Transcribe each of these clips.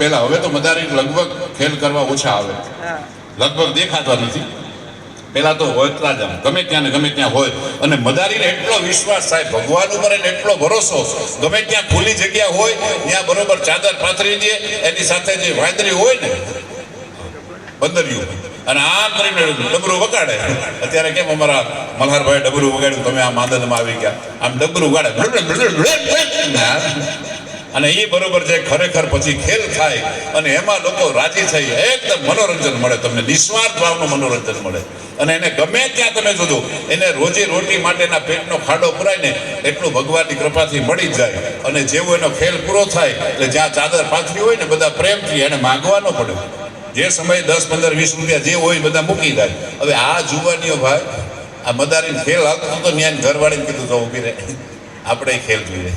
પહેલા. હવે તો મદારી લગભગ ખેલ કરવા ઓછા આવે, લગભગ દેખાતા નથી. પેલા તો હોતલા જ ગમે ત્યાં ને ગમે ત્યાં હોય. અને મદારીને એટલો વિશ્વાસ થાય ભગવાન ઉપર, એને એટલો ભરોસો, ગમે ત્યાં ખુલ્લી જગ્યા હોય ત્યાં બરોબર ચાદર પાથરી દે. એની સાથે જે વાંદરી હોય ને બંદરિયું, અને આમ કરીને ડબરું વગાડે. અત્યારે કેમ અમારા મલ્હારભાઈ ડબરું વગાડ્યું, તમે આ માંદનમાં આવી ગયા, આમ ડબરું વગાડે અને એ બરોબર છે. ખરેખર પછી ખેલ થાય અને એમાં લોકો રાજી થઈ, એકદમ મનોરંજન મળે, તમને નિસ્વાર્થ ભાવનું મનોરંજન મળે. અને એને ગમે ત્યાં તમે જોજો, એને રોજી રોટી માટેના પેટનો ખાડો પુરાય ને એટલું ભગવાનની કૃપાથી મળી જાય. અને જેવો એનો ખેલ પૂરો થાય એટલે જ્યાં ચાદર પાથરી હોય ને બધા પ્રેમથી એને માંગવાનો પડે. જે સમયે 10, 15, 20 રૂપિયા જે હોય બધા મૂકી જાય. હવે આ જુવાનીઓ ભાઈ, આ મદારીને ખેલ આવતો હતો, ત્યાં ઘરવાળીને કીધું તો ઊભી રહે, આપણે ખેલ જોઈએ.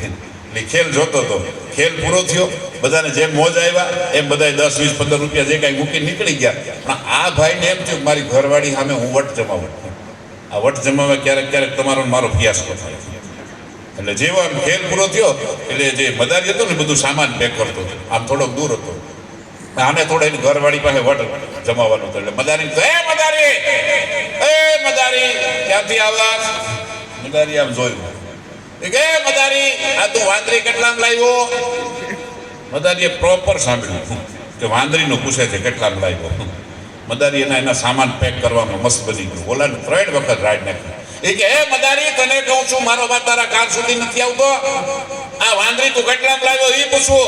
એટલે ખેલ જોતો હતો. ખેલ પૂરો થયો, બધાને જેમ મોજ આવ્યા એમ બધા 10, 20, 15 રૂપિયા જે કાંઈ મૂકી નીકળી ગયા. પણ આ ભાઈને એમ થયું મારી ઘરવાળી સામે હું વટ જમાવું. આ વટ જમાવવા ક્યારેક ક્યારેક તમારો મારો ફિયાસ્કો થાય. એટલે જેવો આમ ખેલ પૂરો થયો એટલે જે મદારી હતો ને બધું સામાન પેક કરતો હતો, આમ થોડોક દૂર હતો. આને થોડા એની ઘરવાળી પાસે વટ જમાવવાનો હતો. એટલે મદારી મદારી ક્યાંથી આવ્યા? મદારી આમ જોયું કે મદારી આ તું વાંદરી કેટલામાં લાવ્યો? મદારીએ પ્રોપર સાંભળ્યું કે વાંદરીનું પૂછે છે કેટલામાં લાવ્યો. મદારી એના સામાન પેક કરવામાં મસ્ત બની ગયું. ઓલાને 3 વખત રાડ નાખી. એ કે હે મદારી, તને કહું છું મારો વાત તારા કાન સુધી નથી આવતો. આ વાંદરી તું કેટલામાં લાવ્યો એ પૂછવું.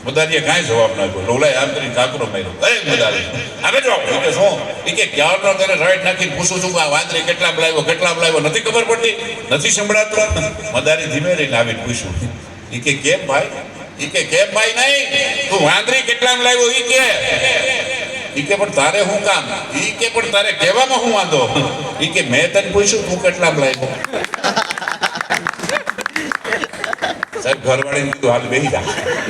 મદારીએ કાંઈ જવાબ ના આપ્યો. ઓલાએ આમ કરીને કાકરો માર્યો. એ મદારી આવે જવાબ કે શું? એ કે ક્યારનો તને રાઈડ નાખીને પૂછું છું કે આ વાંદરી કેટલામાં લાવ્યો નથી ખબર પડતી, નથી સંભળાતું? મદારી ધીમે રહીને આવીને પૂછ્યું. એ કે કેમ ભાઈ? એ કે કેમ ભાઈ નહીં, તું વાંદરી કેટલામાં લાવ્યો? એ કે પણ તારે શું કામ? એ કે પણ તારે કહેવામાં શું વાંધો? એ કે મેં તને પૂછ્યું તું કેટલામાં લાવ્યો? સાહેબ ઘરવાળીને કીધું હાલ બેસી જા.